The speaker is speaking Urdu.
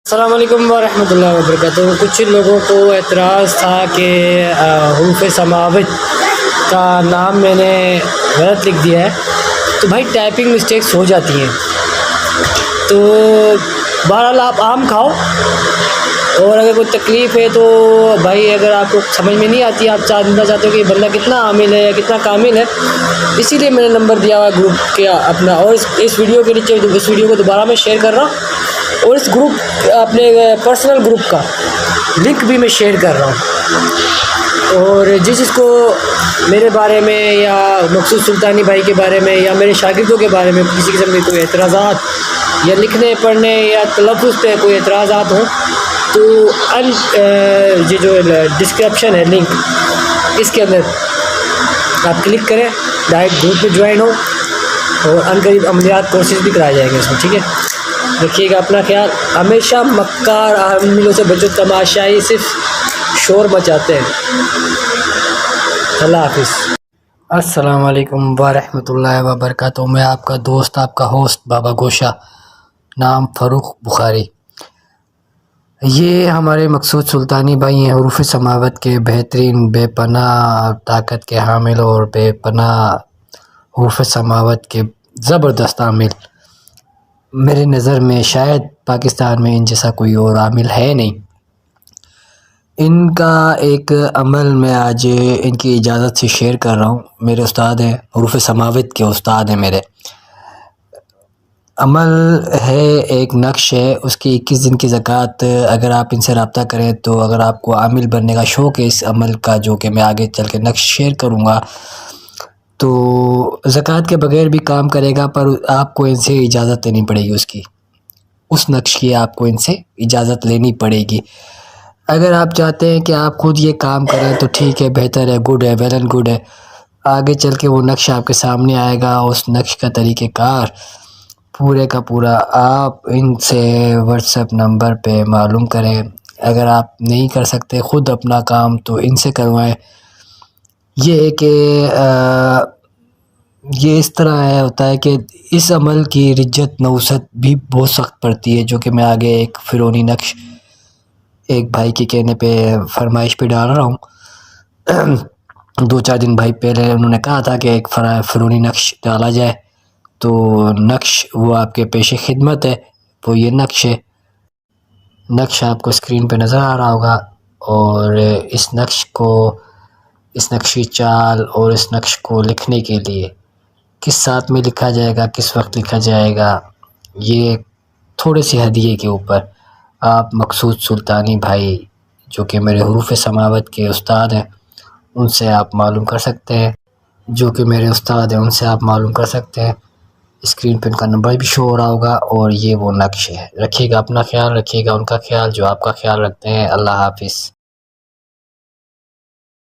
السلام علیکم ورحمۃ اللہ وبرکاتہ۔ کچھ لوگوں کو اعتراض تھا کہ حروف سماوت کا نام میں نے غلط لکھ دیا ہے، تو بھائی ٹائپنگ مسٹیکس ہو جاتی ہیں، تو بہرحال آپ آم کھاؤ، اور اگر کوئی تکلیف ہے تو بھائی اگر آپ کو سمجھ میں نہیں آتی، آپ جاننا چاہتے ہو کہ یہ بندہ کتنا عامل ہے یا کتنا کامل ہے، اسی لیے میں نے نمبر دیا ہوا گروپ کے اپنا، اور اس ویڈیو کے نیچے اس ویڈیو کو دوبارہ میں شیئر کر رہا ہوں، اور اس گروپ اپنے پرسنل گروپ کا لنک بھی میں شیئر کر رہا ہوں۔ اور جس کو میرے بارے میں یا مقصود سلطانی بھائی کے بارے میں یا میرے شاگردوں کے بارے میں کسی قسم کے کوئی اعتراضات یا لکھنے پڑھنے یا تلفظ پہ کوئی اعتراضات ہوں، تو یہ جو ڈسکرپشن ہے لنک، اس کے اندر آپ کلک کریں، ڈائریکٹ گروپ میں جوائن ہو، اور ان قریب عملیات کورسز بھی کرائے جائیں گے اس میں، ٹھیک ہے؟ رکھیے گا اپنا خیال، ہمیشہ مکار عاملوں سے بچو، تماشائی صرف شور مچاتے ہیں۔ اللہ حافظ۔ السلام علیکم ورحمۃ اللہ وبرکاتہ۔ میں آپ کا دوست، آپ کا ہوسٹ بابا گوشہ، نام فاروق بخاری۔ یہ ہمارے مقصود سلطانی بھائی ہیں، حروف سماوت کے بہترین، بے پناہ طاقت کے حامل اور بے پناہ حروف سماوت کے زبردست عامل۔ میرے نظر میں شاید پاکستان میں ان جیسا کوئی اور عامل ہے نہیں۔ ان کا ایک عمل میں آج ان کی اجازت سے شیئر کر رہا ہوں۔ میرے استاد ہیں، حروف سماوت کے استاد ہیں میرے۔ عمل ہے، ایک نقش ہے، اس کی 21 دن کی زکوٰۃ۔ اگر آپ ان سے رابطہ کریں تو اگر آپ کو عامل بننے کا شوق ہے اس عمل کا، جو کہ میں آگے چل کے نقش شیئر کروں گا، تو زکوٰۃ کے بغیر بھی کام کرے گا، پر آپ کو ان سے اجازت لینی پڑے گی، اس نقش کی آپ کو ان سے اجازت لینی پڑے گی۔ اگر آپ چاہتے ہیں کہ آپ خود یہ کام کریں تو ٹھیک ہے، بہتر ہے، گڈ ہے، ویل اینڈ گڈ ہے۔ آگے چل کے وہ نقش آپ کے سامنے آئے گا، اس نقش کا طریقہ کار پورے کا پورا آپ ان سے واٹس ایپ نمبر پہ معلوم کریں۔ اگر آپ نہیں کر سکتے خود اپنا کام تو ان سے کروائیں۔ یہ ہے کہ یہ اس طرح ہوتا ہے کہ اس عمل کی رجت نوست بھی بہت سخت پڑتی ہے، جو کہ میں آگے ایک فرعونی نقش ایک بھائی کے کہنے پہ فرمائش پہ ڈال رہا ہوں۔ 2-4 دن بھائی پہلے انہوں نے کہا تھا کہ ایک فرعونی نقش ڈالا جائے، تو نقش وہ آپ کے پیش خدمت ہے، وہ یہ نقش ہے۔ نقش آپ کو اسکرین پہ نظر آ رہا ہوگا، اور اس نقشی چال اور اس نقش کو لکھنے کے لیے کس ساتھ میں لکھا جائے گا، کس وقت لکھا جائے گا، یہ تھوڑے سے ہدیے کے اوپر آپ مقصود سلطانی بھائی، جو کہ میرے حروف سماوت کے استاد ہیں، ان سے آپ معلوم کر سکتے ہیں، اسکرین پہ ان کا نمبر بھی شو ہو رہا ہوگا، اور یہ وہ نقش ہے۔ رکھیے گا اپنا خیال، رکھیے گا ان کا خیال جو آپ کا خیال رکھتے ہیں۔ اللہ حافظ۔